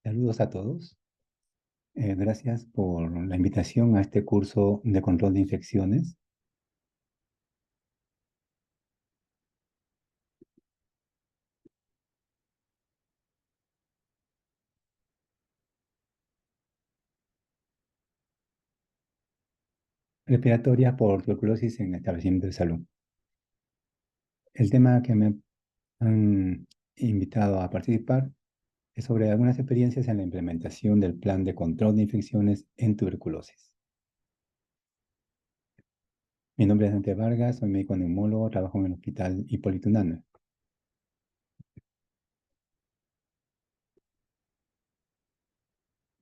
Saludos a todos. Gracias por la invitación a este curso de control de infecciones. Respiratorias por tuberculosis en establecimientos de salud. El tema que me han invitado a participar es sobre algunas experiencias en la implementación del plan de control de infecciones en tuberculosis. Mi nombre es Dante Vargas, soy médico neumólogo, trabajo en el Hospital Hipólito Unanue.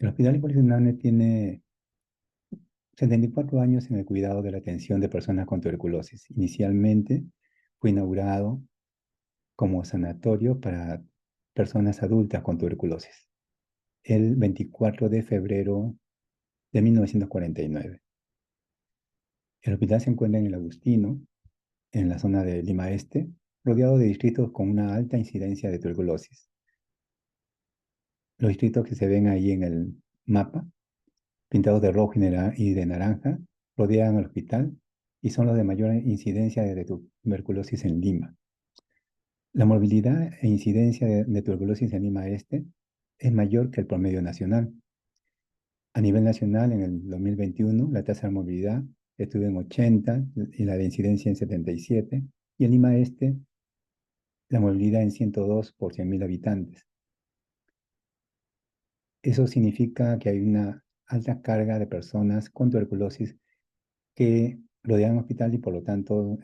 El Hospital Hipólito Unanue tiene 74 años en el cuidado de la atención de personas con tuberculosis. Inicialmente fue inaugurado como sanatorio para personas adultas con tuberculosis el 24 de febrero de 1949. El hospital se encuentra en el Agustino, en la zona de Lima Este, rodeado de distritos con una alta incidencia de tuberculosis. Los distritos que se ven ahí en el mapa, pintados de rojo y de naranja, rodean el hospital y son los de mayor incidencia de tuberculosis en Lima. La morbilidad e incidencia de tuberculosis en Lima Este es mayor que el promedio nacional. A nivel nacional, en el 2021, la tasa de morbilidad estuvo en 80 y la de incidencia en 77, y en Lima Este, la morbilidad en 102 por 100.000 habitantes. Eso significa que hay una alta carga de personas con tuberculosis que rodean el hospital y por lo tanto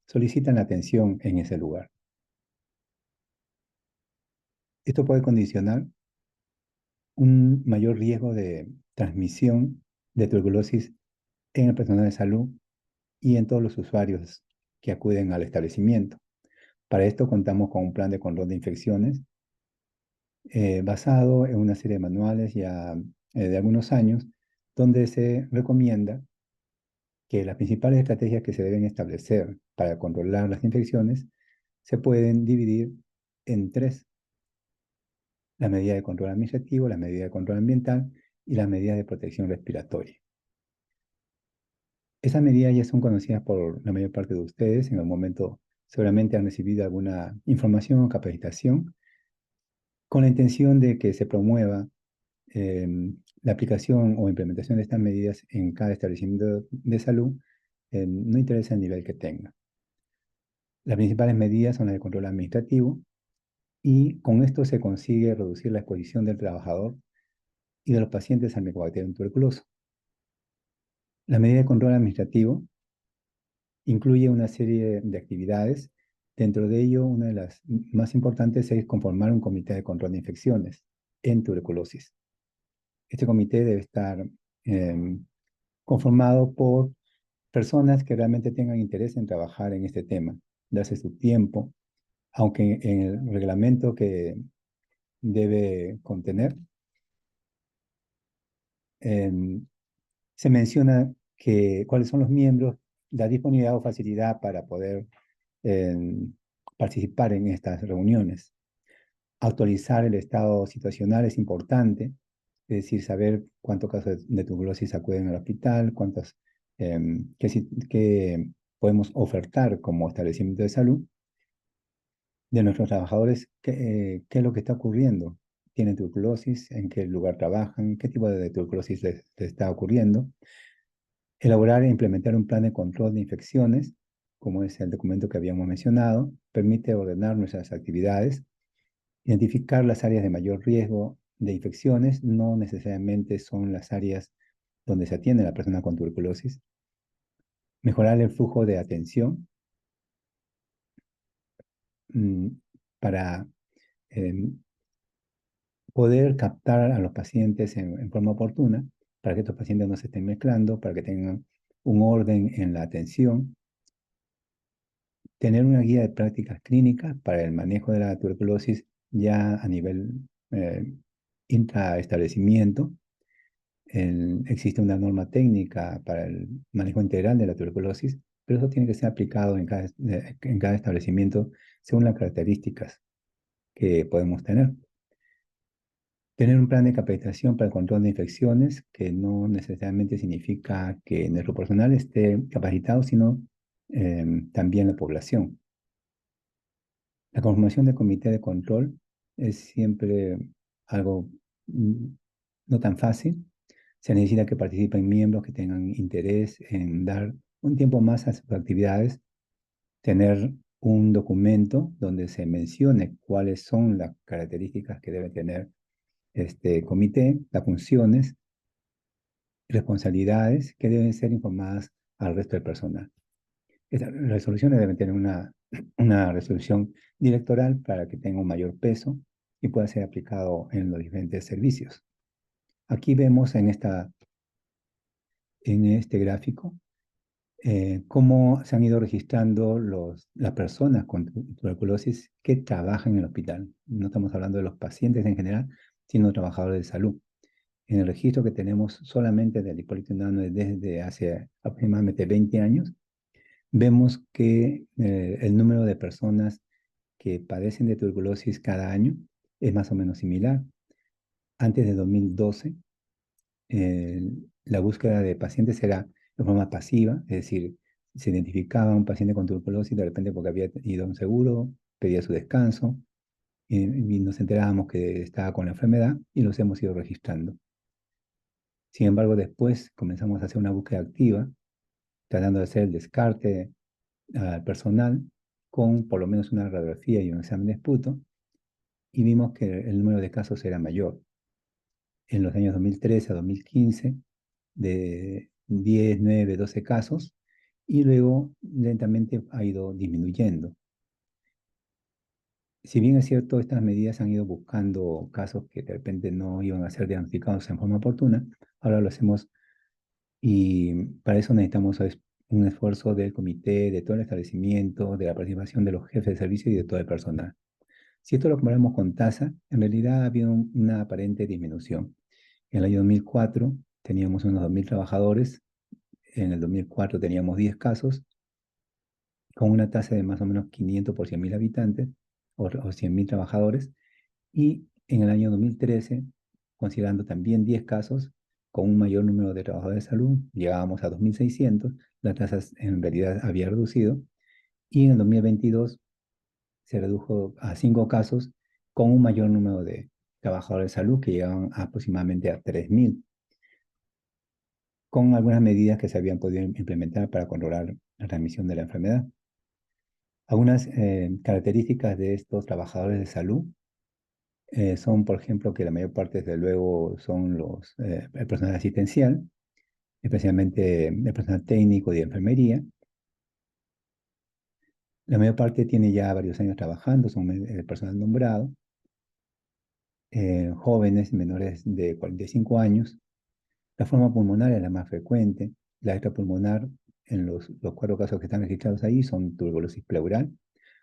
solicitan atención en ese lugar. Esto puede condicionar un mayor riesgo de transmisión de tuberculosis en el personal de salud y en todos los usuarios que acuden al establecimiento. Para esto contamos con un plan de control de infecciones basado en una serie de manuales ya de algunos años, donde se recomienda que las principales estrategias que se deben establecer para controlar las infecciones se pueden dividir en tres: la medida de control administrativo, la medida de control ambiental y las medidas de protección respiratoria. Esas medidas ya son conocidas por la mayor parte de ustedes. En el momento seguramente han recibido alguna información o capacitación con la intención de que se promueva la aplicación o implementación de estas medidas en cada establecimiento de salud, no interesa el nivel que tenga. Las principales medidas son las de control administrativo y con esto se consigue reducir la exposición del trabajador y de los pacientes al Mycobacterium tuberculoso. La medida de control administrativo incluye una serie de actividades. Dentro de ello, una de las más importantes es conformar un comité de control de infecciones en tuberculosis. Este comité debe estar conformado por personas que realmente tengan interés en trabajar en este tema, darse su tiempo, aunque en el reglamento que debe contener se menciona cuáles son los miembros, la disponibilidad o facilidad para poder participar en estas reuniones. Actualizar el estado situacional es importante, es decir, saber cuántos casos de tuberculosis acuden al hospital, qué podemos ofertar como establecimiento de salud de nuestros trabajadores, qué es lo que está ocurriendo. ¿Tienen tuberculosis? ¿En qué lugar trabajan? ¿Qué tipo de tuberculosis les está ocurriendo? Elaborar e implementar un plan de control de infecciones, como es el documento que habíamos mencionado, permite ordenar nuestras actividades, identificar las áreas de mayor riesgo de infecciones. No necesariamente son las áreas donde se atiende a la persona con tuberculosis. Mejorar el flujo de atención para poder captar a los pacientes en forma oportuna, para que estos pacientes no se estén mezclando, para que tengan un orden en la atención. Tener una guía de prácticas clínicas para el manejo de la tuberculosis ya a nivel intraestablecimiento. Existe una norma técnica para el manejo integral de la tuberculosis, pero eso tiene que ser aplicado en cada establecimiento según las características que podemos tener. Tener un plan de capacitación para el control de infecciones, que no necesariamente significa que nuestro personal esté capacitado, sino también la población. La conformación del comité de control es siempre algo mm, no tan fácil. Se necesita que participen miembros que tengan interés en dar un tiempo más a sus actividades, tener un documento donde se mencione cuáles son las características que debe tener este comité, las funciones, responsabilidades que deben ser informadas al resto del personal. Estas resoluciones deben tener una resolución directoral para que tenga un mayor peso y pueda ser aplicado en los diferentes servicios. Aquí vemos en este gráfico cómo se han ido registrando las personas con tuberculosis que trabajan en el hospital. No estamos hablando de los pacientes en general, sino trabajadores de salud. En el registro que tenemos solamente del Hipólito Unanue desde hace aproximadamente 20 años, vemos que el número de personas que padecen de tuberculosis cada año es más o menos similar. Antes de 2012, eh, la búsqueda de pacientes era de forma pasiva, es decir, se identificaba a un paciente con tuberculosis de repente porque había ido a un seguro, pedía su descanso y nos enterábamos que estaba con la enfermedad y los hemos ido registrando. Sin embargo, después comenzamos a hacer una búsqueda activa, tratando de hacer el descarte al personal con por lo menos una radiografía y un examen de esputo, y vimos que el número de casos era mayor. En los años 2013 a 2015, de 10, 9, 12 casos, y luego lentamente ha ido disminuyendo. Si bien es cierto, estas medidas han ido buscando casos que de repente no iban a ser diagnosticados en forma oportuna, ahora lo hacemos y para eso necesitamos un esfuerzo del comité, de todo el establecimiento, de la participación de los jefes de servicio y de todo el personal. Si esto lo comparamos con tasa, en realidad ha habido una aparente disminución. En el año 2004 teníamos unos 2.000 trabajadores, en el 2004 teníamos 10 casos, con una tasa de más o menos 500 por 100.000 habitantes o 100.000 trabajadores, y en el año 2013, considerando también 10 casos, con un mayor número de trabajadores de salud, llegábamos a 2.600, la tasa en realidad había reducido, y en el 2022 se redujo a 5 casos con un mayor número de trabajadores de salud que llegaban aproximadamente a 3.000, con algunas medidas que se habían podido implementar para controlar la transmisión de la enfermedad. Algunas características de estos trabajadores de salud son, por ejemplo, que la mayor parte, desde luego, son el personal asistencial, especialmente el personal técnico y de enfermería. La mayor parte tiene ya varios años trabajando, son el personal nombrado, jóvenes menores de 45 años. La forma pulmonar es la más frecuente. La extrapulmonar, en los 4 casos que están registrados ahí, son tuberculosis pleural,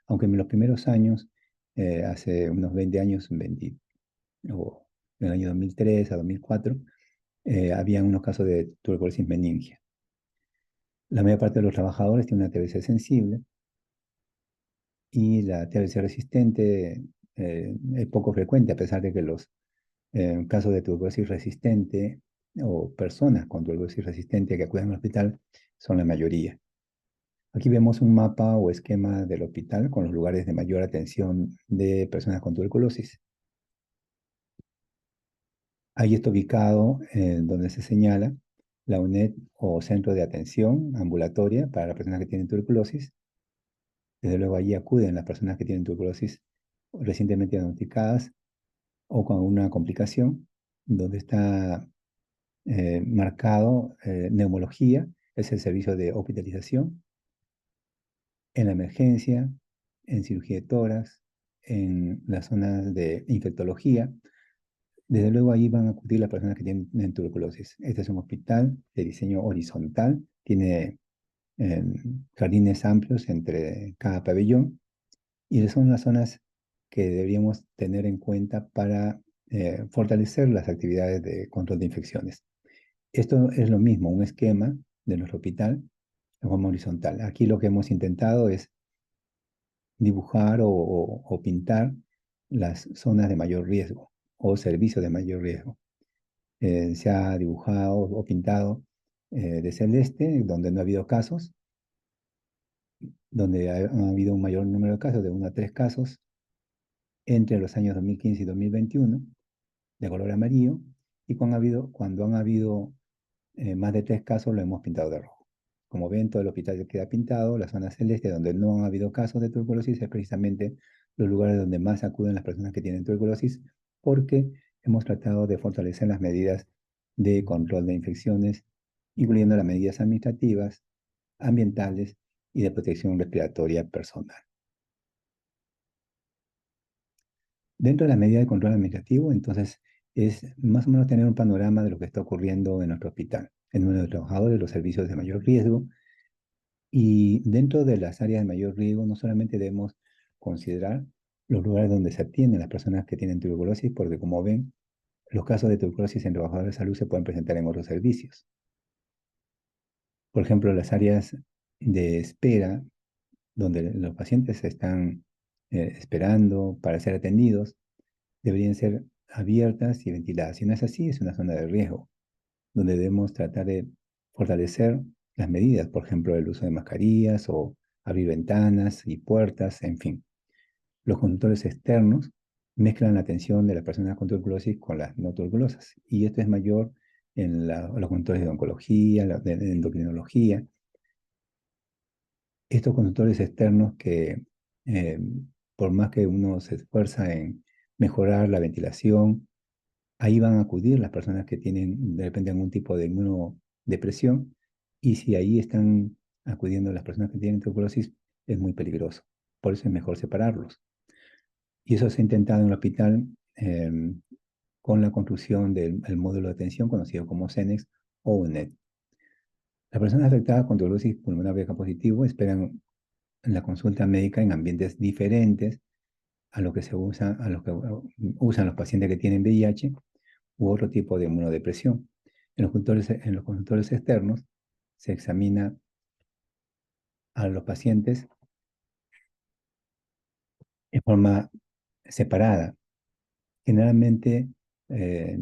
aunque en los primeros años, hace unos 20 años, o en el año 2003 a 2004, había unos casos de tuberculosis meningia. La mayor parte de los trabajadores tiene una TBC sensible y la TBC resistente es poco frecuente, a pesar de que los casos de tuberculosis resistente o personas con tuberculosis resistente que acuden al hospital son la mayoría. Aquí vemos un mapa o esquema del hospital con los lugares de mayor atención de personas con tuberculosis. Ahí está ubicado donde se señala la UNED o Centro de Atención Ambulatoria para las personas que tienen tuberculosis. Desde luego allí acuden las personas que tienen tuberculosis recientemente diagnosticadas o con una complicación, donde está marcado neumología, es el servicio de hospitalización, en la emergencia, en cirugía de tórax, en las zonas de infectología. Desde luego ahí van a acudir las personas que tienen tuberculosis. Este es un hospital de diseño horizontal, tiene jardines amplios entre cada pabellón y son las zonas que deberíamos tener en cuenta para fortalecer las actividades de control de infecciones. Esto es lo mismo, un esquema de nuestro hospital de forma horizontal. Aquí lo que hemos intentado es dibujar o pintar las zonas de mayor riesgo. o servicios de mayor riesgo. Se ha dibujado o pintado de celeste, donde no ha habido casos, donde ha habido un mayor número de casos, de 1 a 3 casos, entre los años 2015 y 2021, de color amarillo, y cuando han habido más de 3 casos, lo hemos pintado de rojo. Como ven, todo el hospital queda pintado. La zona celeste, donde no han habido casos de tuberculosis, es precisamente los lugares donde más acuden las personas que tienen tuberculosis, porque hemos tratado de fortalecer las medidas de control de infecciones, incluyendo las medidas administrativas, ambientales y de protección respiratoria personal. Dentro de las medidas de control administrativo, entonces, es más o menos tener un panorama de lo que está ocurriendo en nuestro hospital, en número de trabajadores, los servicios de mayor riesgo. Y dentro de las áreas de mayor riesgo, no solamente debemos considerar los lugares donde se atienden las personas que tienen tuberculosis, porque como ven, los casos de tuberculosis en trabajadores de salud se pueden presentar en otros servicios. Por ejemplo, las áreas de espera, donde los pacientes están esperando para ser atendidos, deberían ser abiertas y ventiladas. Si no es así, es una zona de riesgo, donde debemos tratar de fortalecer las medidas, por ejemplo, el uso de mascarillas o abrir ventanas y puertas, en fin. Los conductores externos mezclan la atención de las personas con tuberculosis con las no tuberculosas, y esto es mayor en los conductores de oncología, de endocrinología. Estos conductores externos que, eh, por más que uno se esfuerza en mejorar la ventilación, ahí van a acudir las personas que tienen de repente algún tipo de inmunodepresión, y si ahí están acudiendo las personas que tienen tuberculosis, es muy peligroso. Por eso es mejor separarlos. Y eso se ha intentado en el hospital con la construcción del módulo de atención conocido como CENEX o UNED. Las personas afectadas con tuberculosis pulmonar BK positivo esperan la consulta médica en ambientes diferentes a lo que usan los pacientes que tienen VIH u otro tipo de inmunodepresión. En los consultorios externos se examina a los pacientes en forma separada. Generalmente eh,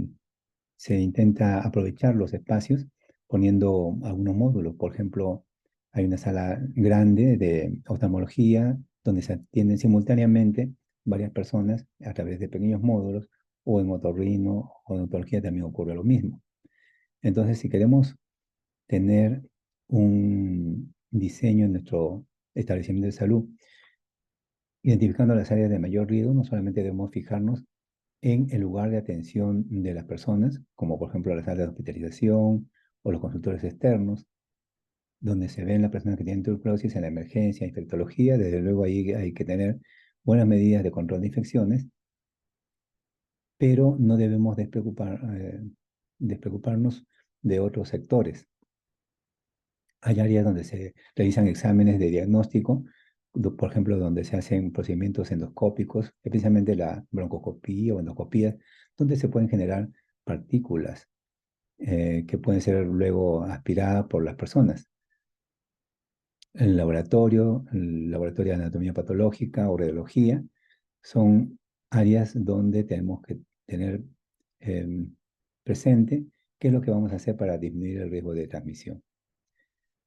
se intenta aprovechar los espacios poniendo algunos módulos. Por ejemplo, hay una sala grande de oftalmología donde se atienden simultáneamente varias personas a través de pequeños módulos, o en otorrino o odontología también ocurre lo mismo. Entonces, si queremos tener un diseño en nuestro establecimiento de salud, identificando las áreas de mayor riesgo, no solamente debemos fijarnos en el lugar de atención de las personas, como por ejemplo la sala de hospitalización o los consultores externos, donde se ven las personas que tienen tuberculosis en la emergencia, infectología. Desde luego ahí hay que tener buenas medidas de control de infecciones, pero no debemos despreocuparnos de otros sectores. Hay áreas donde se realizan exámenes de diagnóstico, por ejemplo, donde se hacen procedimientos endoscópicos, especialmente la broncoscopía o endoscopía, donde se pueden generar partículas que pueden ser luego aspiradas por las personas. El laboratorio de anatomía patológica o radiología son áreas donde tenemos que tener presente qué es lo que vamos a hacer para disminuir el riesgo de transmisión.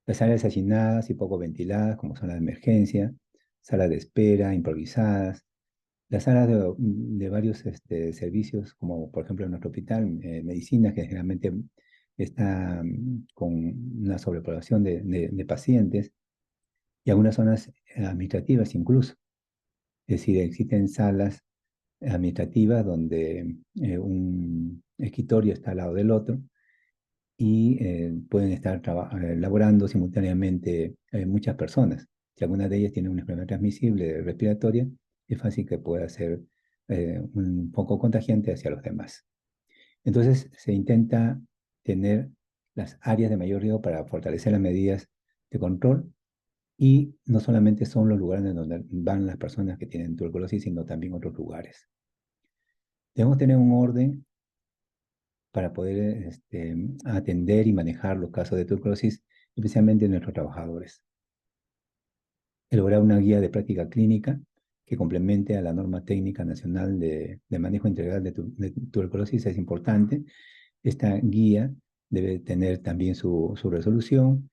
Las áreas hacinadas y poco ventiladas, como son la de emergencia, salas de espera improvisadas, las salas de varios servicios, como por ejemplo en nuestro hospital, medicina, que generalmente está con una sobrepoblación de pacientes, y algunas zonas administrativas incluso. Es decir, existen salas administrativas donde un escritorio está al lado del otro, y pueden estar laborando simultáneamente muchas personas. Si alguna de ellas tiene una enfermedad transmisible respiratoria, es fácil que pueda ser un poco contagiante hacia los demás. Entonces, se intenta tener las áreas de mayor riesgo para fortalecer las medidas de control, y no solamente son los lugares donde van las personas que tienen tuberculosis, sino también otros lugares. Debemos tener un orden para poder atender y manejar los casos de tuberculosis, especialmente en nuestros trabajadores. Elaborar una guía de práctica clínica que complemente a la norma técnica nacional de manejo integral de tuberculosis es importante. Esta guía debe tener también su resolución,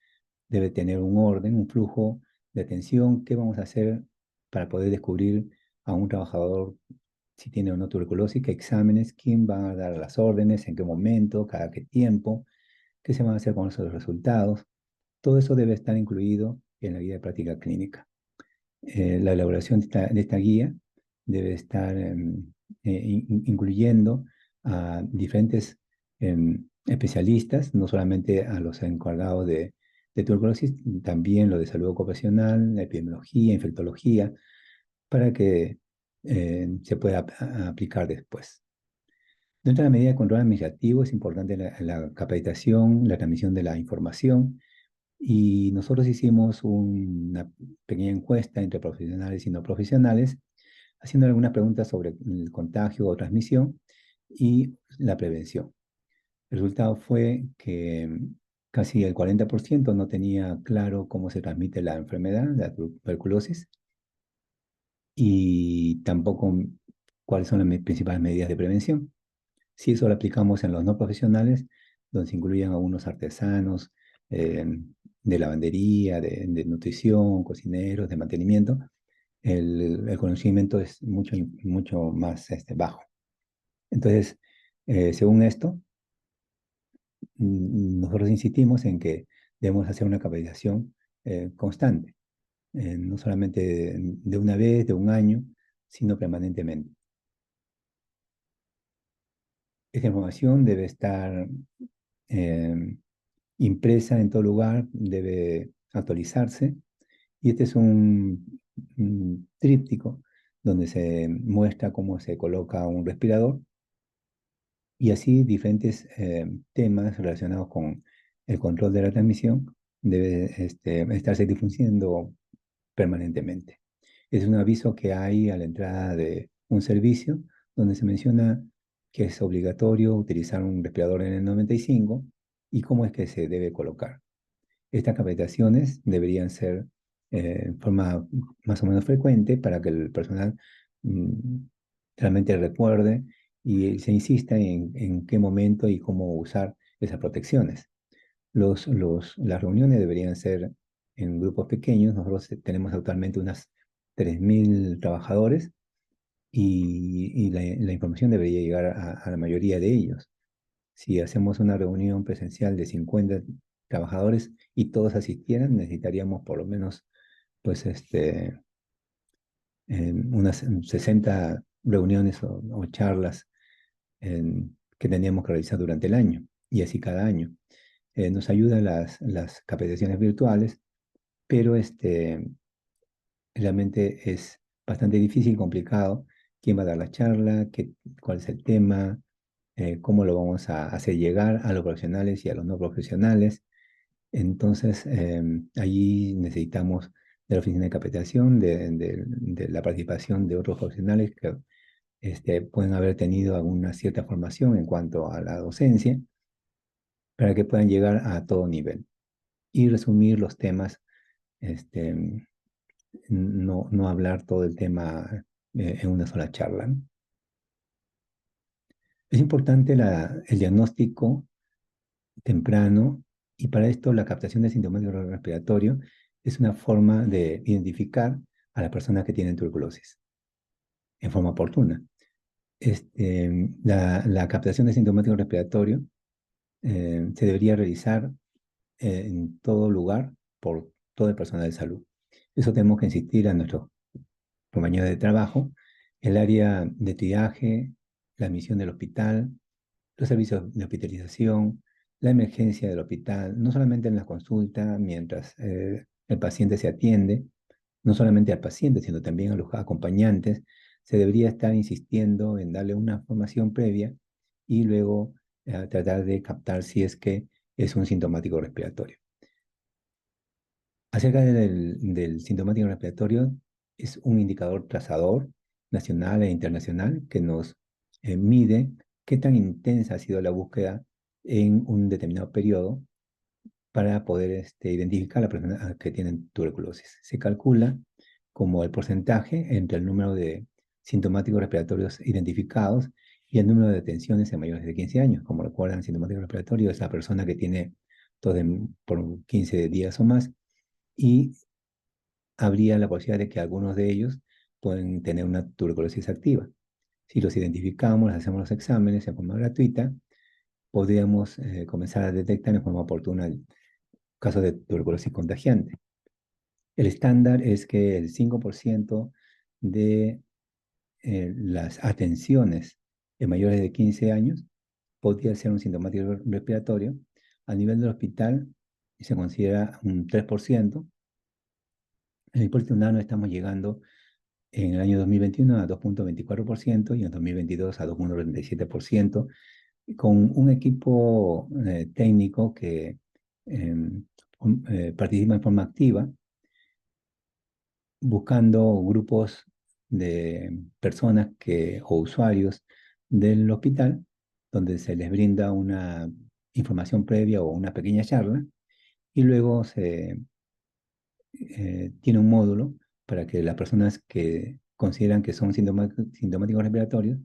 debe tener un orden, un flujo de atención. ¿Qué vamos a hacer para poder descubrir a un trabajador si tiene o no tuberculosis? ¿Qué exámenes? ¿Quién va a dar las órdenes? ¿En qué momento? ¿Cada qué tiempo? ¿Qué se van a hacer con esos resultados? Todo eso debe estar incluido en la guía de práctica clínica. La elaboración de esta guía debe estar incluyendo a diferentes especialistas, no solamente a los encargados de tuberculosis, también lo de salud ocupacional, epidemiología, infectología, para que se pueda aplicar después. Dentro de la medida de control administrativo es importante la capacitación, la transmisión de la información, y nosotros hicimos una pequeña encuesta entre profesionales y no profesionales, haciendo algunas preguntas sobre el contagio o transmisión y la prevención. El resultado fue que casi el 40% no tenía claro cómo se transmite la enfermedad, la tuberculosis, y tampoco cuáles son las principales medidas de prevención. Si eso lo aplicamos en los no profesionales, donde se incluyen algunos artesanos eh, de lavandería, de nutrición, cocineros, de mantenimiento, el conocimiento es mucho más bajo. Entonces, según esto, nosotros insistimos en que debemos hacer una capacitación constante, no solamente de una vez, de un año, sino permanentemente. Esta información debe estar eh, impresa en todo lugar, debe actualizarse. Y este es un tríptico donde se muestra cómo se coloca un respirador y así diferentes temas relacionados con el control de la transmisión debe estarse difundiendo permanentemente. Es un aviso que hay a la entrada de un servicio donde se menciona que es obligatorio utilizar un respirador en el 95 y cómo es que se debe colocar. Estas capacitaciones deberían ser en forma más o menos frecuente para que el personal mm, realmente recuerde y se insista en qué momento y cómo usar esas protecciones. Las reuniones deberían ser en grupos pequeños. Nosotros tenemos actualmente unas 3.000 trabajadores y la información debería llegar a la mayoría de ellos. Si hacemos una reunión presencial de 50 trabajadores y todos asistieran, necesitaríamos por lo menos pues, unas 60 reuniones o charlas que tendríamos que realizar durante el año y así cada año. Nos ayudan las capacitaciones virtuales, pero realmente es bastante difícil, complicado. ¿Quién va a dar la charla? ¿Cuál es el tema? ¿Cómo lo vamos a hacer llegar a los profesionales y a los no profesionales? Entonces, allí necesitamos de la oficina de capacitación, de la participación de otros profesionales que pueden haber tenido alguna cierta formación en cuanto a la docencia, para que puedan llegar a todo nivel y resumir los temas, este, no hablar todo el tema en una sola charla, ¿no? Es importante el diagnóstico temprano y para esto la captación de sintomático respiratorio es una forma de identificar a las personas que tienen tuberculosis en forma oportuna. La captación de sintomático respiratorio se debería realizar en todo lugar por todo el personal de salud. Eso tenemos que insistir a nuestros compañeros de trabajo, el área de triaje, la admisión del hospital, los servicios de hospitalización, la emergencia del hospital, no solamente en la consulta mientras el paciente se atiende, no solamente al paciente, sino también a los acompañantes, se debería estar insistiendo en darle una formación previa y luego tratar de captar si es que es un sintomático respiratorio. Acerca del sintomático respiratorio, es un indicador trazador nacional e internacional que nos mide qué tan intensa ha sido la búsqueda en un determinado periodo para poder identificar a las personas que tienen tuberculosis. Se calcula como el porcentaje entre el número de sintomáticos respiratorios identificados y el número de detenciones en mayores de 15 años. Como recuerdan, sintomático respiratorio es la persona que tiene tos por 15 días o más, y habría la posibilidad de que algunos de ellos pueden tener una tuberculosis activa. Si los identificamos, les hacemos los exámenes en forma gratuita, podríamos comenzar a detectar en forma oportuna el caso de tuberculosis contagiante. El estándar es que el 5% de las atenciones en mayores de 15 años podría ser un sintomático respiratorio. A nivel del hospital se considera un 3%. En el Hipólito Unanue estamos llegando en el año 2021 a 2,24% y en 2022 a 2,37%, con un equipo técnico que participa en forma activa, buscando grupos de personas o usuarios del hospital, donde se les brinda una información previa o una pequeña charla, y luego se tiene un módulo para que las personas que consideran que son sintomáticos respiratorios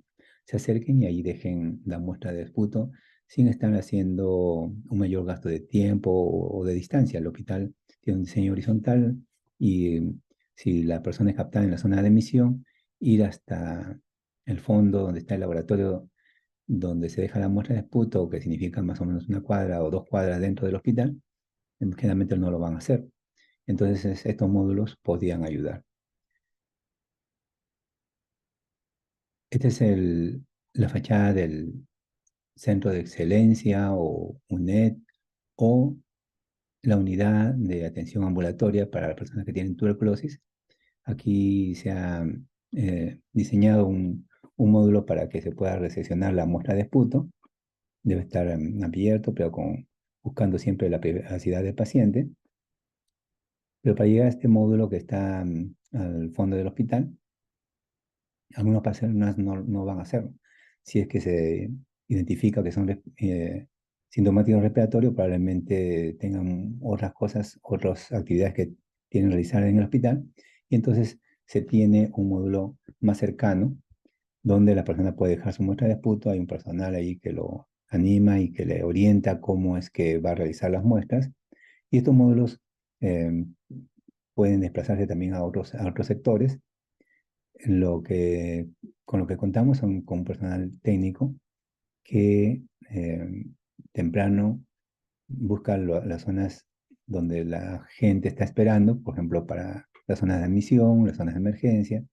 se acerquen y ahí dejen la muestra de esputo sin estar haciendo un mayor gasto de tiempo o de distancia. El hospital tiene un diseño horizontal y si la persona es captada en la zona de emisión, ir hasta el fondo donde está el laboratorio donde se deja la muestra de esputo, que significa más o menos una cuadra o 2 cuadras dentro del hospital, generalmente no lo van a hacer. Entonces, estos módulos podían ayudar. Esta es la fachada del Centro de Excelencia o UNED, o la unidad de atención ambulatoria para las personas que tienen tuberculosis. Aquí se ha diseñado un módulo para que se pueda recepcionar la muestra de esputo. Debe estar abierto, pero buscando siempre la privacidad del paciente. Pero para llegar a este módulo que está al fondo del hospital, algunas personas no van a hacerlo. Si es que se identifica que son sintomáticos respiratorios, probablemente tengan otras cosas, otras actividades que tienen que realizar en el hospital, y entonces se tiene un módulo más cercano donde la persona puede dejar su muestra de esputo. Hay un personal ahí que lo anima y que le orienta cómo es que va a realizar las muestras, y estos módulos eh, pueden desplazarse también a otros sectores. Lo que, con lo que contamos con un personal técnico que temprano busca las zonas donde la gente está esperando, por ejemplo, para las zonas de admisión, las zonas de emergencia,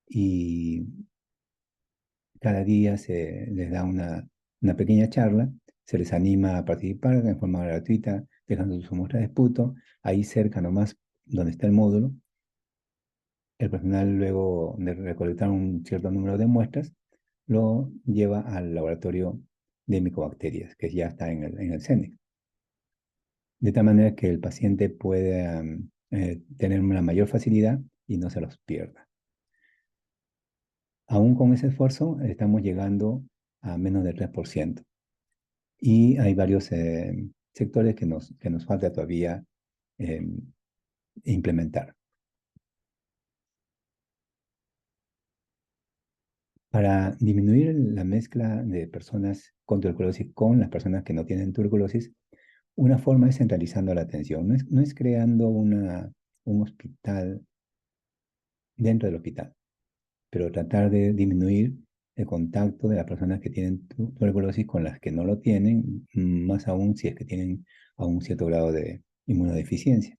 y cada día se les da una pequeña charla, se les anima a participar en forma gratuita, dejando su muestra de esputo, ahí cerca nomás donde está el módulo. El personal, luego de recolectar un cierto número de muestras, lo lleva al laboratorio de micobacterias, que ya está en el CENIC. De tal manera que el paciente pueda tener una mayor facilidad y no se los pierda. Aún con ese esfuerzo, estamos llegando a menos del 3%. Y hay varios sectores que nos falta todavía eh, implementar. Para disminuir la mezcla de personas con tuberculosis con las personas que no tienen tuberculosis, una forma es centralizando la atención. No es creando un hospital dentro del hospital, pero tratar de disminuir el contacto de las personas que tienen tuberculosis con las que no lo tienen, más aún si es que tienen aún cierto grado de inmunodeficiencia.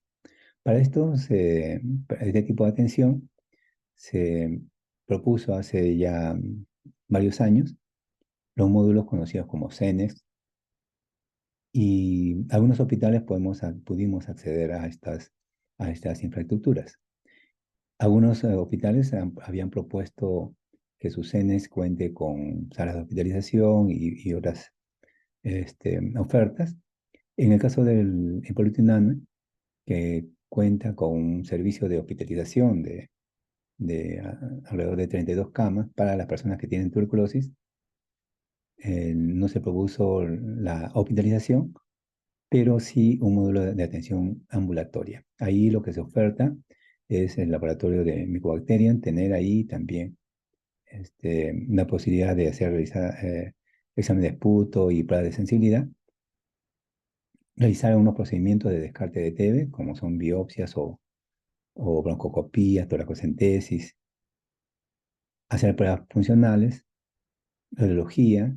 Para esto, para este tipo de atención, se propuso hace ya varios años los módulos conocidos como CENEX, y algunos hospitales pudimos acceder a estas infraestructuras. Algunos hospitales habían propuesto que su CENEX cuente con salas de hospitalización y otras ofertas. En el caso del Hipólito Unanue, que cuenta con un servicio de hospitalización de alrededor de 32 camas para las personas que tienen tuberculosis, no se propuso la hospitalización, pero sí un módulo de atención ambulatoria. Ahí lo que se oferta es el laboratorio de Mycobacterium, tener ahí también la posibilidad de realizar examen de esputo y pruebas de sensibilidad, realizar unos procedimientos de descarte de TB, como son biopsias o broncoscopías, toracocentesis, hacer pruebas funcionales, radiología,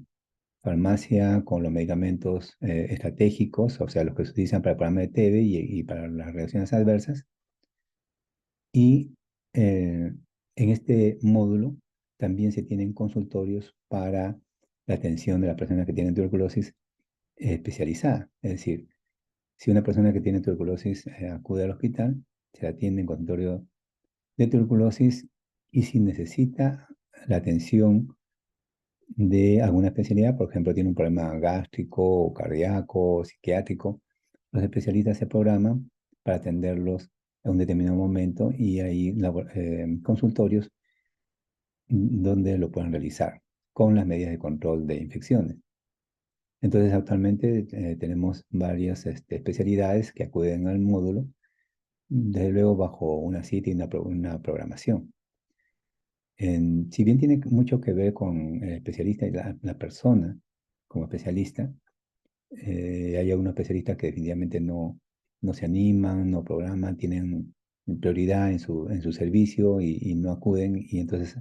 farmacia con los medicamentos estratégicos, o sea, los que se utilizan para el programa de TB y para las reacciones adversas. Y en este módulo también se tienen consultorios para la atención de las personas que tienen tuberculosis especializada. Es decir, si una persona que tiene tuberculosis acude al hospital, se le atiende en consultorio de tuberculosis y si necesita la atención de alguna especialidad, por ejemplo, tiene un problema gástrico, o cardíaco, o psiquiátrico, los especialistas se programan para atenderlos en un determinado momento y hay consultorios donde lo pueden realizar con las medidas de control de infecciones. Entonces, actualmente tenemos varias especialidades que acuden al módulo, desde luego bajo una cita y una programación. Si bien tiene mucho que ver con el especialista y la persona como especialista, hay algunos especialistas que definitivamente no se animan, no programan, tienen prioridad en su servicio y no acuden. Y entonces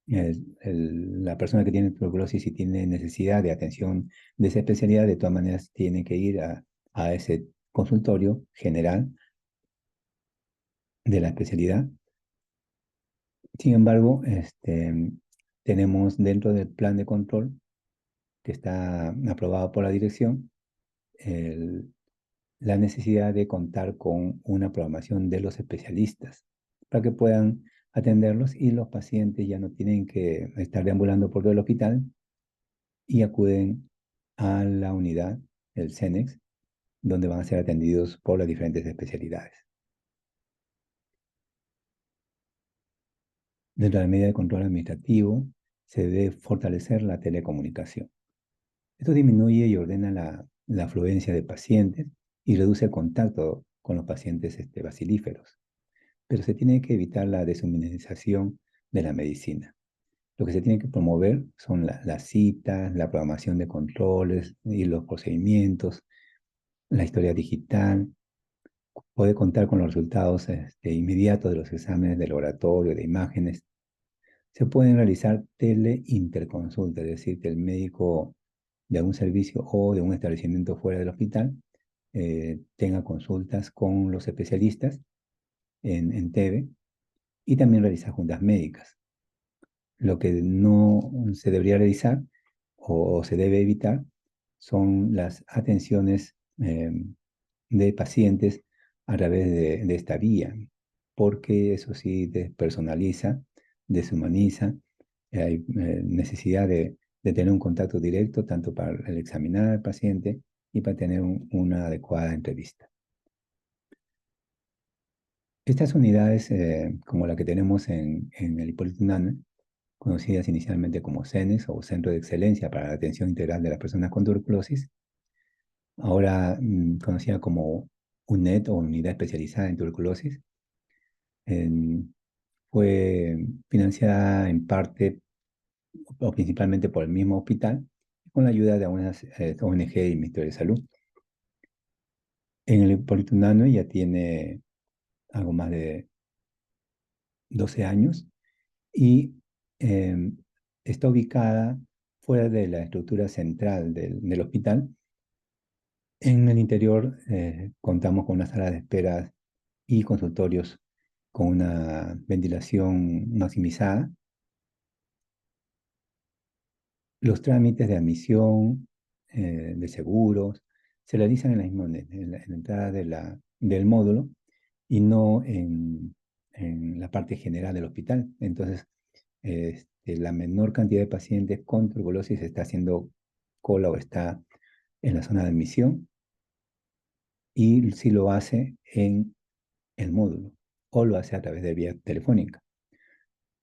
la persona que tiene tuberculosis y tiene necesidad de atención de esa especialidad, de todas maneras tiene que ir a ese consultorio general de la especialidad. Sin embargo, tenemos dentro del plan de control que está aprobado por la dirección, la necesidad de contar con una programación de los especialistas para que puedan atenderlos y los pacientes ya no tienen que estar deambulando por todo el hospital y acuden a la unidad, el CENEX, donde van a ser atendidos por las diferentes especialidades. Dentro de la medida de control administrativo, se debe fortalecer la telecomunicación. Esto disminuye y ordena la afluencia de pacientes y reduce el contacto con los pacientes bacilíferos. Pero se tiene que evitar la deshumanización de la medicina. Lo que se tiene que promover son las citas, la programación de controles y los procedimientos, la historia digital, puede contar con los resultados inmediatos de los exámenes de laboratorio, de imágenes. Se pueden realizar teleinterconsultas, es decir, que el médico de algún servicio o de un establecimiento fuera del hospital tenga consultas con los especialistas en TV y también realizar juntas médicas. Lo que no se debería realizar o se debe evitar son las atenciones de pacientes a través de esta vía, porque eso sí despersonaliza, deshumaniza, hay necesidad de tener un contacto directo tanto para el examinar al paciente y para tener una adecuada entrevista. Estas unidades, como la que tenemos en el Hipólito Unanue, conocidas inicialmente como CENES o Centro de Excelencia para la Atención Integral de las Personas con Tuberculosis, ahora conocida como UNED o Unidad Especializada en Tuberculosis, fue financiada en parte o principalmente por el mismo hospital, con la ayuda de algunas ONG y Ministerio de Salud. En el Hipólito Unanue ya tiene algo más de 12 años y está ubicada fuera de la estructura central del hospital. En el interior contamos con una sala de espera y consultorios con una ventilación maximizada. Los trámites de admisión, de seguros, se realizan en la entrada del módulo y no en la parte general del hospital. Entonces, la menor cantidad de pacientes con tuberculosis está haciendo cola o está en la zona de admisión y si lo hace en el módulo o lo hace a través de vía telefónica.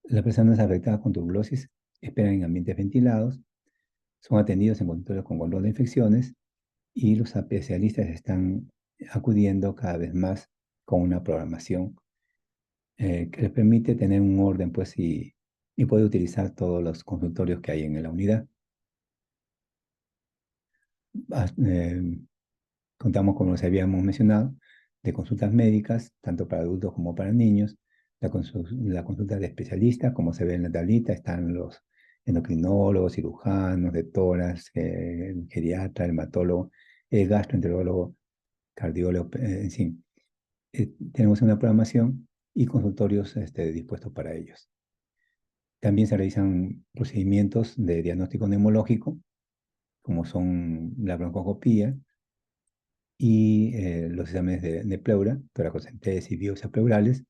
Las personas afectadas con tuberculosis esperan en ambientes ventilados, son atendidos en consultorios con control de infecciones y los especialistas están acudiendo cada vez más con una programación que les permite tener un orden, pues, y poder utilizar todos los consultorios que hay en la unidad. As- eh, Contamos, como les habíamos mencionado, de consultas médicas, tanto para adultos como para niños, la consulta de especialistas, como se ve en la tablita, están los endocrinólogos, cirujanos de tórax, el geriatra, el hematólogo, el gastroenterólogo, cardiólogo, en fin. Tenemos una programación y consultorios dispuestos para ellos. También se realizan procedimientos de diagnóstico neumológico, como son la broncoscopía y los exámenes de pleura, toracocentesis y biopsias pleurales.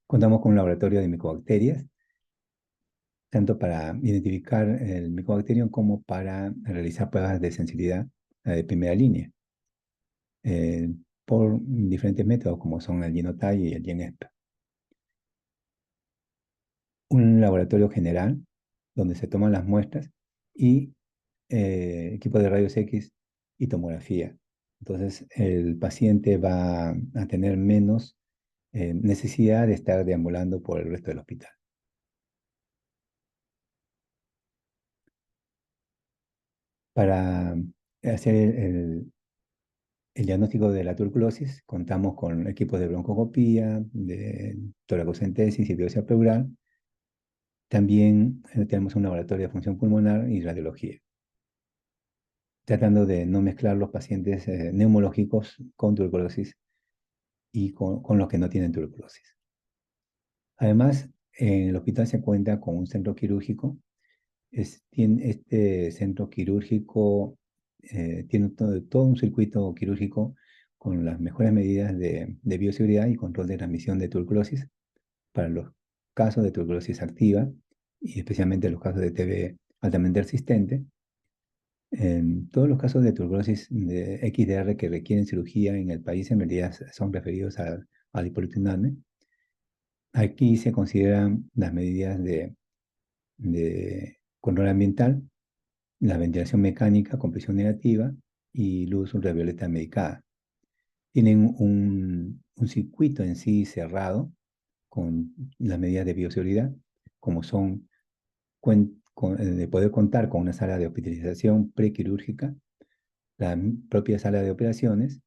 Contamos con un laboratorio de micobacterias, tanto para identificar el micobacterium como para realizar pruebas de sensibilidad de primera línea, eh, por diferentes métodos, como son el genotype y el GenEsp. Un laboratorio general donde se toman las muestras y equipo de rayos X y tomografía. Entonces, el paciente va a tener menos necesidad de estar deambulando por el resto del hospital. Para hacer el diagnóstico de la tuberculosis, contamos con equipos de broncoscopía, de toracocentesis y biopsia pleural. También tenemos un laboratorio de función pulmonar y radiología, tratando de no mezclar los pacientes neumológicos con tuberculosis y con los que no tienen tuberculosis. Además, en el hospital se cuenta con un centro quirúrgico. Este centro quirúrgico tiene todo un circuito quirúrgico con las mejores medidas de bioseguridad y control de transmisión de tuberculosis para los casos de tuberculosis activa y especialmente los casos de TB altamente persistente. En todos los casos de tuberculosis de XDR que requieren cirugía en el país en realidad son referidos al hipolitunane. Aquí se consideran las medidas de control ambiental, la ventilación mecánica con presión negativa y luz ultravioleta medicada. Tienen un circuito en sí cerrado con las medidas de bioseguridad, como son de poder contar con una sala de hospitalización prequirúrgica, la propia sala de operaciones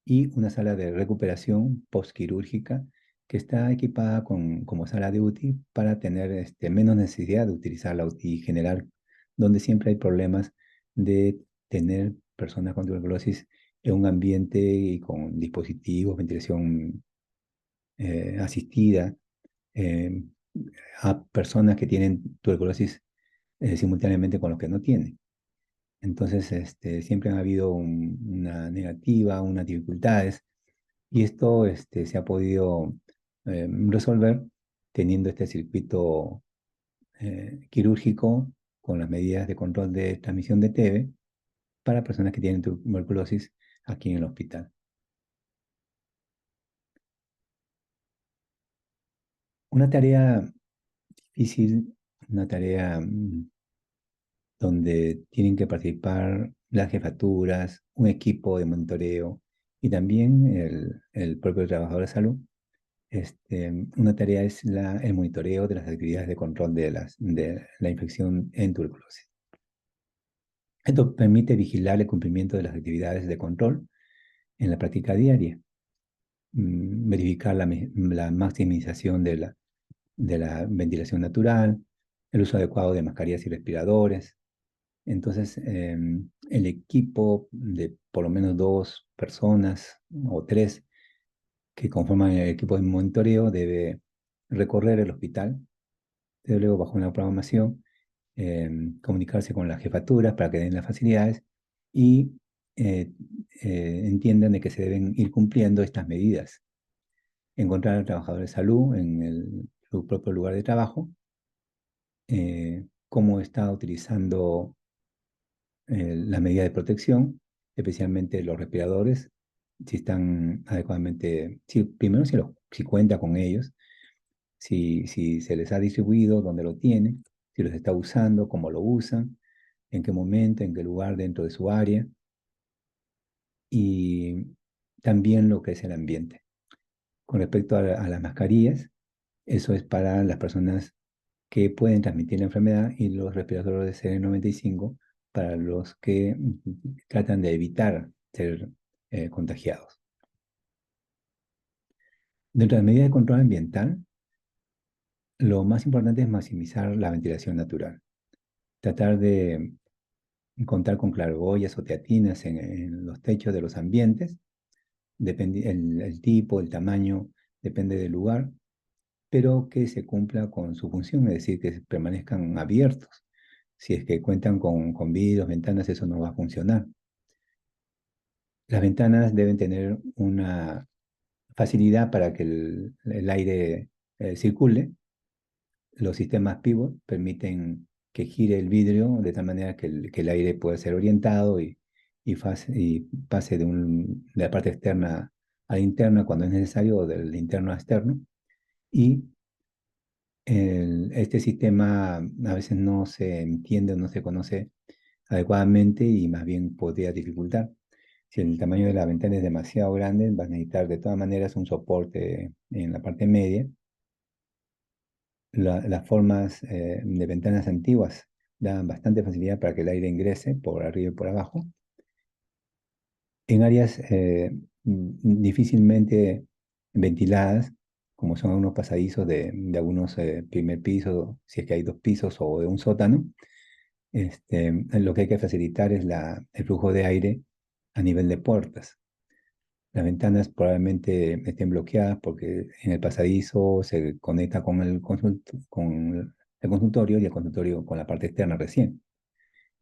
y una sala de recuperación postquirúrgica que está equipada como sala de UTI para tener menos necesidad de utilizar la UTI general, donde siempre hay problemas de tener personas con tuberculosis en un ambiente y con dispositivos, ventilación asistida, eh, a personas que tienen tuberculosis simultáneamente con los que no tienen. Entonces, siempre han habido una negativa, unas dificultades, y esto se ha podido resolver teniendo este circuito quirúrgico con las medidas de control de transmisión de TB para personas que tienen tuberculosis aquí en el hospital. Una tarea difícil, una tarea donde tienen que participar las jefaturas, un equipo de monitoreo y también el propio trabajador de salud. Una tarea es el monitoreo de las actividades de control de la infección en tuberculosis. Esto permite vigilar el cumplimiento de las actividades de control en la práctica diaria, verificar la maximización de la ventilación natural, el uso adecuado de mascarillas y respiradores. Entonces, el equipo de por lo menos 2 personas o 3 que conforman el equipo de monitoreo debe recorrer el hospital, debe luego bajo una programación comunicarse con las jefaturas para que den las facilidades y entiendan de que se deben ir cumpliendo estas medidas. Encontrar al trabajador de salud en su propio lugar de trabajo, cómo está utilizando las medidas de protección, especialmente los respiradores, si están adecuadamente, primero si cuenta con ellos, si se les ha distribuido, dónde lo tienen, si los está usando, cómo lo usan, en qué momento, en qué lugar dentro de su área, y también lo que es el ambiente. Con respecto a las mascarillas, Eso es para las personas que pueden transmitir la enfermedad y los respiradores de CN95 para los que tratan de evitar ser contagiados. Dentro de las medidas de control ambiental, lo más importante es maximizar la ventilación natural. Tratar de contar con claraboyas o teatinas en los techos de los ambientes. El tipo, el tamaño, depende del lugar, pero que se cumpla con su función, es decir, que permanezcan abiertos. Si es que cuentan con vidrios, ventanas, eso no va a funcionar. Las ventanas deben tener una facilidad para que el aire circule. Los sistemas pivot permiten que gire el vidrio de tal manera que el aire pueda ser orientado y pase de la parte externa a la interna cuando es necesario o del interno a externo. Y este sistema a veces no se entiende o no se conoce adecuadamente y más bien podría dificultar. Si el tamaño de la ventana es demasiado grande, vas a necesitar de todas maneras un soporte en la parte media. Las formas de ventanas antiguas dan bastante facilidad para que el aire ingrese por arriba y por abajo. En áreas difícilmente ventiladas, como son algunos pasadizos de algunos primer piso, si es que hay dos pisos o de un sótano, lo que hay que facilitar es el flujo de aire a nivel de puertas. Las ventanas probablemente estén bloqueadas porque en el pasadizo se conecta con el consultorio y el consultorio con la parte externa recién.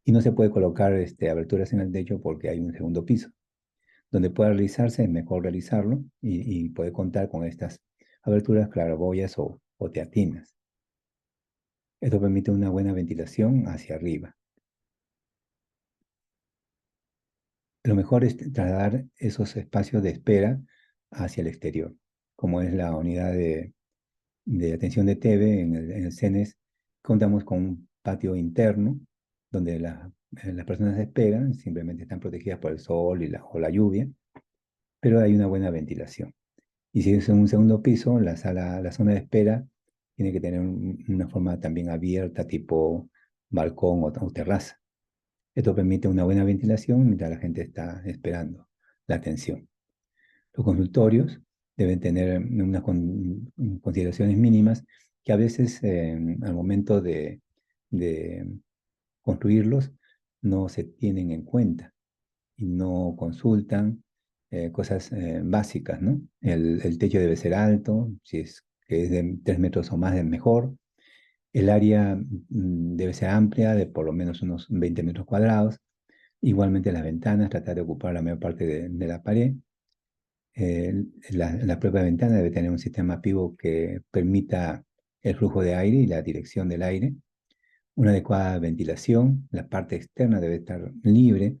Y no se puede colocar aberturas en el techo porque hay un segundo piso. Donde pueda realizarse es mejor realizarlo y puede contar con estas aberturas, claraboyas o teatinas. Esto permite una buena ventilación hacia arriba. Lo mejor es trasladar esos espacios de espera hacia el exterior, como es la unidad de atención de TV en el CENES. Contamos con un patio interno donde las personas esperan, simplemente están protegidas por el sol o la lluvia, pero hay una buena ventilación. Y si es en un segundo piso, la zona de espera tiene que tener una forma también abierta, tipo balcón o terraza. Esto permite una buena ventilación mientras la gente está esperando la atención. Los consultorios deben tener unas consideraciones mínimas que a veces al momento de construirlos no se tienen en cuenta y no consultan cosas básicas, ¿no? El techo debe ser alto, si es que es de 3 metros o más, es mejor. El área debe ser amplia, de por lo menos unos 20 metros cuadrados. Igualmente las ventanas, tratar de ocupar la mayor parte de la pared. La propia ventana debe tener un sistema pivot que permita el flujo de aire y la dirección del aire. Una adecuada ventilación, la parte externa debe estar libre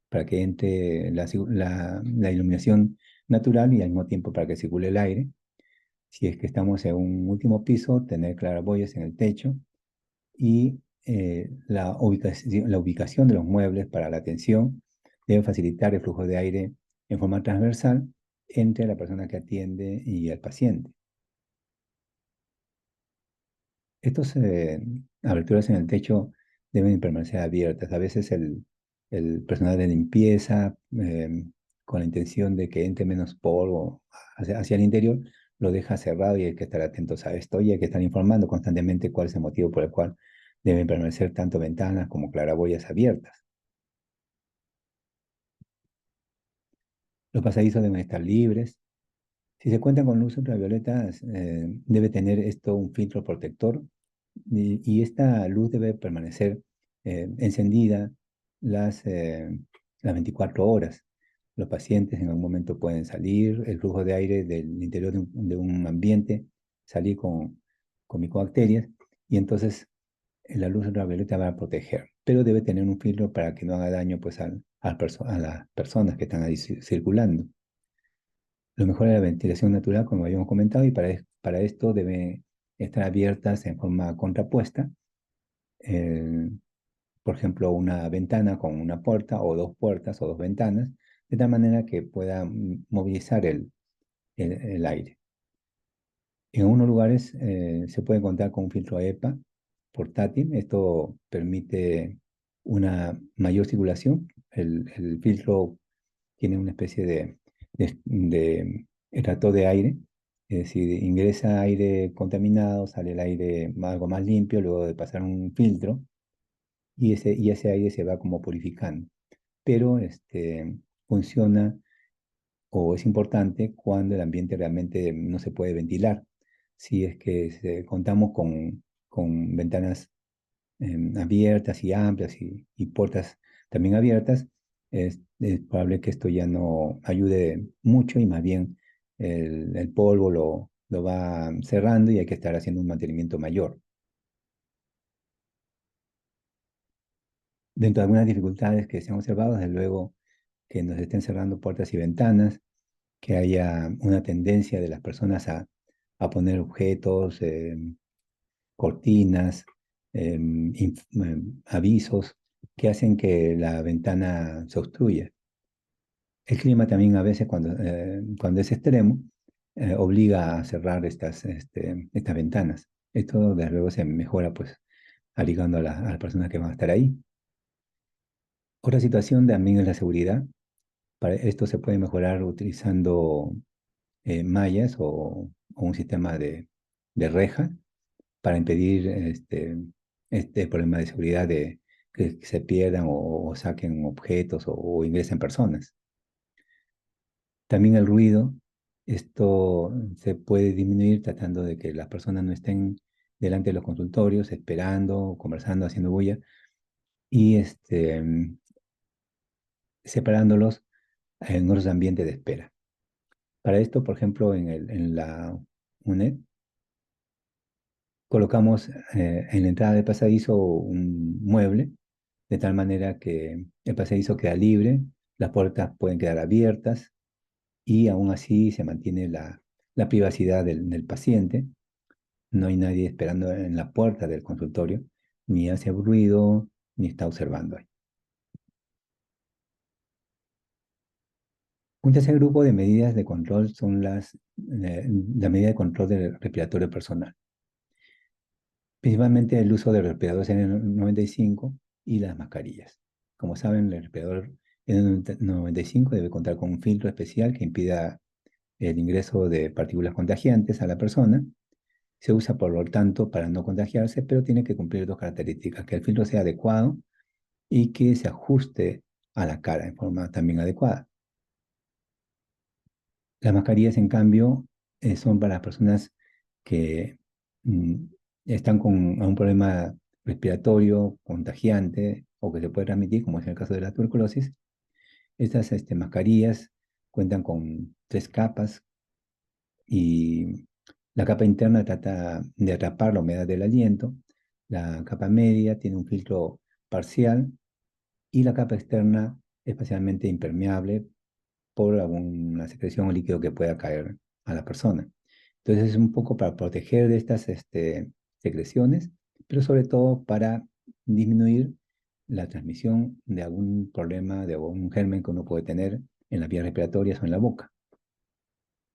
para que entre la iluminación natural y al mismo tiempo para que circule el aire. Si es que estamos en un último piso, tener claraboyas en el techo y la ubicación de los muebles para la atención debe facilitar el flujo de aire en forma transversal entre la persona que atiende y el paciente. Estas aberturas en el techo deben permanecer abiertas. A veces el personal de limpieza, con la intención de que entre menos polvo hacia el interior, lo deja cerrado y hay que estar atentos a esto y hay que estar informando constantemente cuál es el motivo por el cual deben permanecer tanto ventanas como claraboyas abiertas. Los pasadizos deben estar libres. Si se cuenta con luz ultravioleta, debe tener esto un filtro protector y esta luz debe permanecer encendida las, eh, las 24 horas. Los pacientes en algún momento pueden salir, el flujo de aire del interior de un ambiente, salir con micobacterias y entonces la luz ultravioleta va a proteger, pero debe tener un filtro para que no haga daño pues, a las personas que están ahí circulando. Lo mejor es la ventilación natural, como habíamos comentado, y para esto deben estar abiertas en forma contrapuesta. eh, por ejemplo, una ventana con una puerta o dos puertas o dos ventanas, de tal manera que pueda movilizar el aire. En algunos lugares se puede contar con un filtro EPA portátil. Esto permite una mayor circulación. El filtro tiene una especie de extractor de aire. Es decir, ingresa aire contaminado, sale el aire algo más limpio luego de pasar un filtro y ese aire se va como purificando. Pero funciona o es importante cuando el ambiente realmente no se puede ventilar. Si es que contamos con ventanas abiertas y amplias y puertas también abiertas, es probable que esto ya no ayude mucho y más bien el polvo lo va cerrando y hay que estar haciendo un mantenimiento mayor. Dentro de algunas dificultades que se han observado, desde luego que nos estén cerrando puertas y ventanas, que haya una tendencia de las personas a poner objetos, cortinas, avisos que hacen que la ventana se obstruya. El clima también a veces cuando es extremo obliga a cerrar estas ventanas. Esto desde luego se mejora pues aligando a las personas que van a estar ahí. Otra situación también es la seguridad. Para esto se puede mejorar utilizando mallas o un sistema de reja para impedir este problema de seguridad de que se pierdan o saquen objetos o ingresen personas. También el ruido, esto se puede disminuir tratando de que las personas no estén delante de los consultorios esperando, conversando, haciendo bulla y separándolos en otros ambientes de espera. Para esto, por ejemplo, en la UNED, colocamos en la entrada del pasadizo un mueble, de tal manera que el pasadizo queda libre, las puertas pueden quedar abiertas y aún así se mantiene la privacidad del paciente. No hay nadie esperando en la puerta del consultorio, ni hace ruido, ni está observando ahí. Un tercer grupo de medidas de control son la medida de control del respiratorio personal. Principalmente el uso de respiradores N95 y las mascarillas. Como saben, el respirador N95 debe contar con un filtro especial que impida el ingreso de partículas contagiantes a la persona. Se usa, por lo tanto, para no contagiarse, pero tiene que cumplir dos características: que el filtro sea adecuado y que se ajuste a la cara en forma también adecuada. Las mascarillas, en cambio, son para las personas que mm, están con un problema respiratorio contagiante o que se puede transmitir, como es el caso de la tuberculosis. Estas mascarillas cuentan con tres capas y la capa interna trata de atrapar la humedad del aliento, la capa media tiene un filtro parcial y la capa externa es especialmente impermeable por alguna secreción o líquido que pueda caer a la persona. Entonces es un poco para proteger de estas secreciones, pero sobre todo para disminuir la transmisión de algún problema, de algún germen que uno puede tener en las vías respiratorias o en la boca.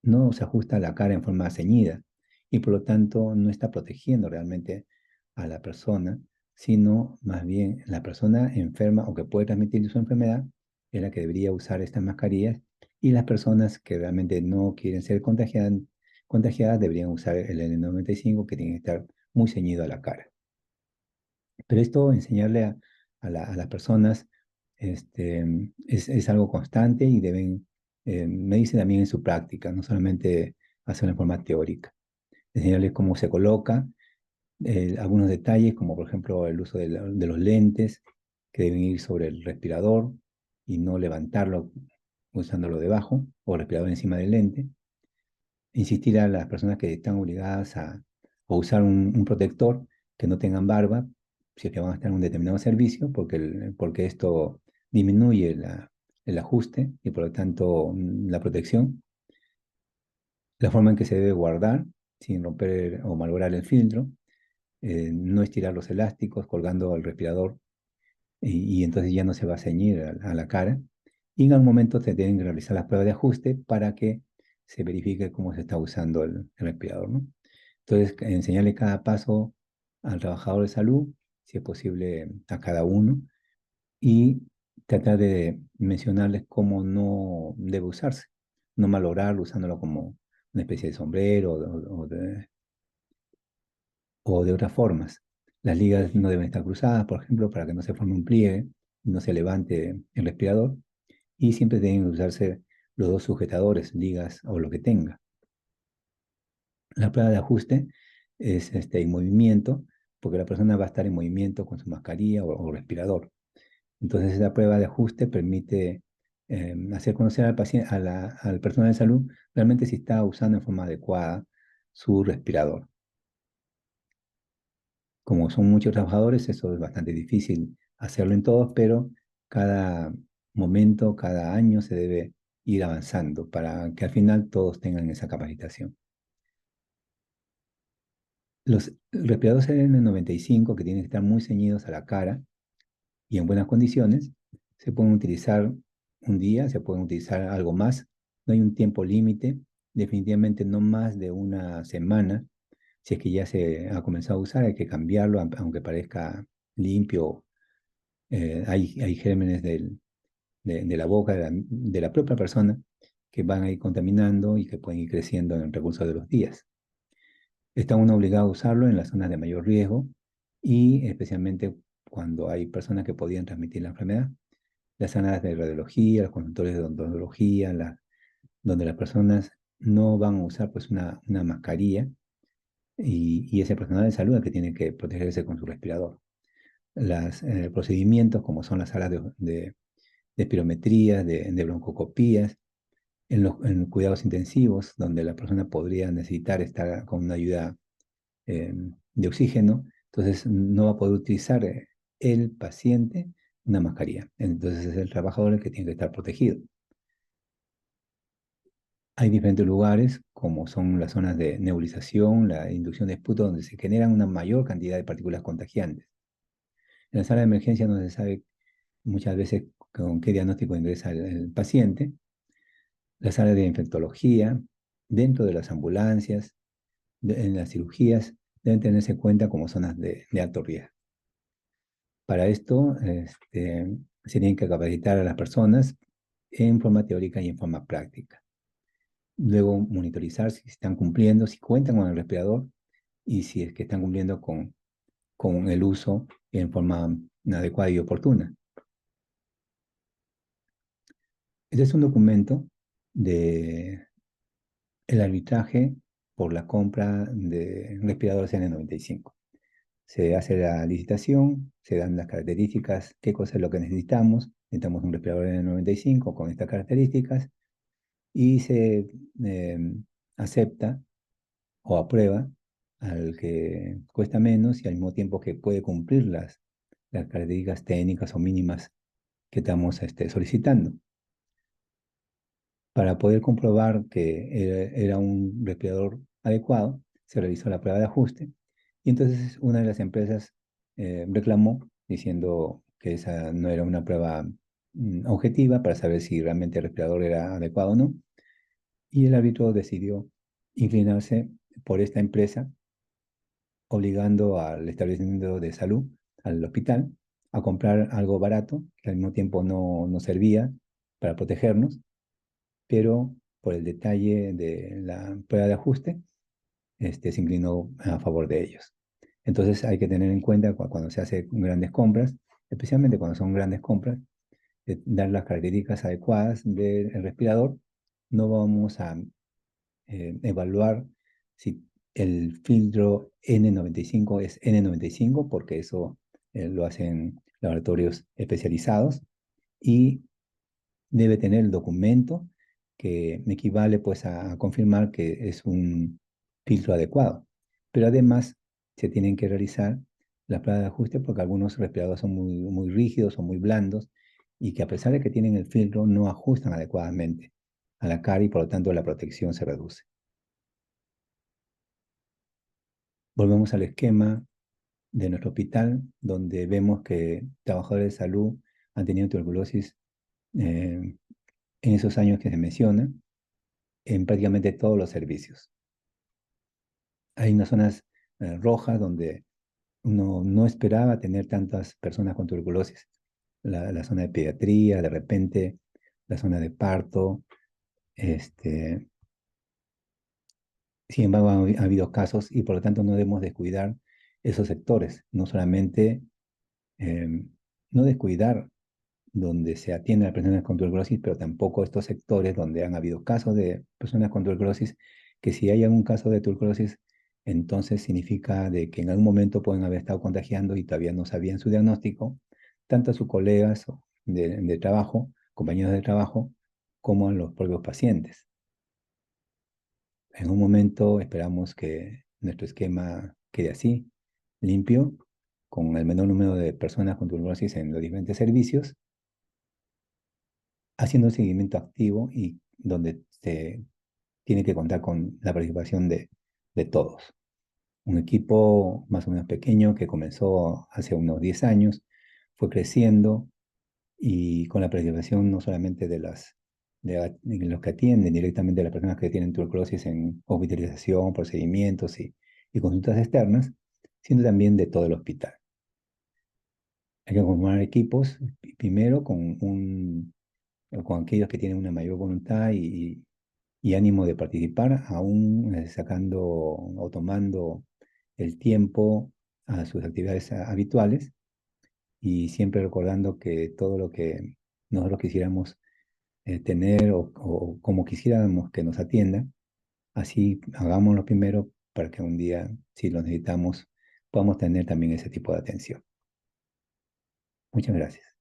No se ajusta a la cara en forma ceñida y por lo tanto no está protegiendo realmente a la persona, sino más bien la persona enferma o que puede transmitir su enfermedad es la que debería usar estas mascarillas y las personas que realmente no quieren ser contagiadas deberían usar el N95 que tiene que estar muy ceñido a la cara. Pero esto, enseñarle a las personas, es algo constante y deben medirse también en su práctica, no solamente hacerlo en forma teórica. Enseñarles cómo se coloca, algunos detalles, como por ejemplo el uso de los lentes, que deben ir sobre el respirador y no levantarlo usándolo debajo o respirador encima del lente. Insistir a las personas que están obligadas a usar un protector que no tengan barba, si es que van a estar en un determinado servicio, porque esto disminuye el ajuste y por lo tanto la protección. La forma en que se debe guardar sin romper o malograr el filtro, no estirar los elásticos colgando al respirador y entonces ya no se va a ceñir a la cara. Y en algún momento se deben realizar las pruebas de ajuste para que se verifique cómo se está usando el respirador, ¿no? Entonces, enseñarle cada paso al trabajador de salud, si es posible a cada uno, y tratar de mencionarles cómo no debe usarse, no malograrlo usándolo como una especie de sombrero o de otras formas. Las ligas no deben estar cruzadas, por ejemplo, para que no se forme un pliegue, no se levante el respirador, y siempre deben usarse los dos sujetadores, ligas o lo que tenga. La prueba de ajuste es en movimiento, porque la persona va a estar en movimiento con su mascarilla o respirador. Entonces, esa prueba de ajuste permite hacer conocer al paciente, al personal de salud, realmente si está usando en forma adecuada su respirador. Como son muchos trabajadores, eso es bastante difícil hacerlo en todos, pero cada momento, cada año se debe ir avanzando para que al final todos tengan esa capacitación. Los respiradores N95, que tienen que estar muy ceñidos a la cara y en buenas condiciones, se pueden utilizar un día, se pueden utilizar algo más. No hay un tiempo límite, definitivamente no más de una semana. Si es que ya se ha comenzado a usar, hay que cambiarlo, aunque parezca limpio. Hay gérmenes de la boca de la propia persona que van a ir contaminando y que pueden ir creciendo en el recurso de los días. Está uno obligado a usarlo en las zonas de mayor riesgo y especialmente cuando hay personas que podían transmitir la enfermedad. Las salas de radiología, los consultorios de odontología, donde las personas no van a usar pues una mascarilla y es el personal de salud el que tiene que protegerse con su respirador. Los procedimientos como son las salas de espirometrías, de broncoscopías, en los cuidados intensivos, donde la persona podría necesitar estar con una ayuda de oxígeno, entonces no va a poder utilizar el paciente una mascarilla. Entonces es el trabajador el que tiene que estar protegido. Hay diferentes lugares, como son las zonas de nebulización, la inducción de esputo, donde se generan una mayor cantidad de partículas contagiantes. En la sala de emergencia no se sabe muchas veces con qué diagnóstico ingresa el paciente. La sala de infectología, dentro de las ambulancias, en las cirugías, deben tenerse en cuenta como zonas de alto riesgo. Para esto, se tienen que capacitar a las personas en forma teórica y en forma práctica. Luego, monitorizar si están cumpliendo, si cuentan con el respirador y si es que están cumpliendo con el uso en forma adecuada y oportuna. Este es un documento de el arbitraje por la compra de respiradores N95. Se hace la licitación, se dan las características, qué cosa es lo que necesitamos. Necesitamos un respirador N95 con estas características y se acepta o aprueba al que cuesta menos y al mismo tiempo que puede cumplir las características técnicas o mínimas que estamos solicitando. Para poder comprobar que era un respirador adecuado, se realizó la prueba de ajuste y entonces una de las empresas reclamó diciendo que esa no era una prueba objetiva para saber si realmente el respirador era adecuado o no. Y el árbitro decidió inclinarse por esta empresa, obligando al establecimiento de salud, al hospital, a comprar algo barato, que al mismo tiempo no servía para protegernos, pero por el detalle de la prueba de ajuste, se inclinó a favor de ellos. Entonces hay que tener en cuenta cuando se hacen grandes compras, especialmente cuando son grandes compras, dar las características adecuadas del respirador. No vamos a evaluar si el filtro N95 es N95, porque eso lo hacen laboratorios especializados y debe tener el documento que equivale pues a confirmar que es un filtro adecuado. Pero además se tienen que realizar las pruebas de ajuste porque algunos respiradores son muy rígidos o muy blandos y que a pesar de que tienen el filtro no ajustan adecuadamente a la cara y por lo tanto la protección se reduce. Volvemos al esquema de nuestro hospital donde vemos que trabajadores de salud han tenido tuberculosis en esos años que se menciona en prácticamente todos los servicios. Hay unas zonas rojas donde uno no esperaba tener tantas personas con tuberculosis. La zona de pediatría, de repente la zona de parto. Este, Sin embargo, ha habido casos y por lo tanto no debemos descuidar esos sectores. No solamente no descuidar donde se atiende a personas con tuberculosis, pero tampoco estos sectores donde han habido casos de personas con tuberculosis, que si hay algún caso de tuberculosis, entonces significa de que en algún momento pueden haber estado contagiando y todavía no sabían su diagnóstico, tanto a sus colegas de trabajo, compañeros de trabajo, como a los propios pacientes. En un momento esperamos que nuestro esquema quede así, limpio, con el menor número de personas con tuberculosis en los diferentes servicios, haciendo un seguimiento activo y donde se tiene que contar con la participación de todos. Un equipo más o menos pequeño que comenzó hace unos 10 años, fue creciendo y con la participación no solamente de los que atienden directamente a las personas que tienen tuberculosis en hospitalización, procedimientos y consultas externas, sino también de todo el hospital. Hay que conformar equipos, primero con aquellos que tienen una mayor voluntad y ánimo de participar, aún sacando o tomando el tiempo a sus actividades habituales y siempre recordando que todo lo que nosotros quisiéramos tener o como quisiéramos que nos atiendan, así hagámoslo primero para que un día, si lo necesitamos, podamos tener también ese tipo de atención. Muchas gracias.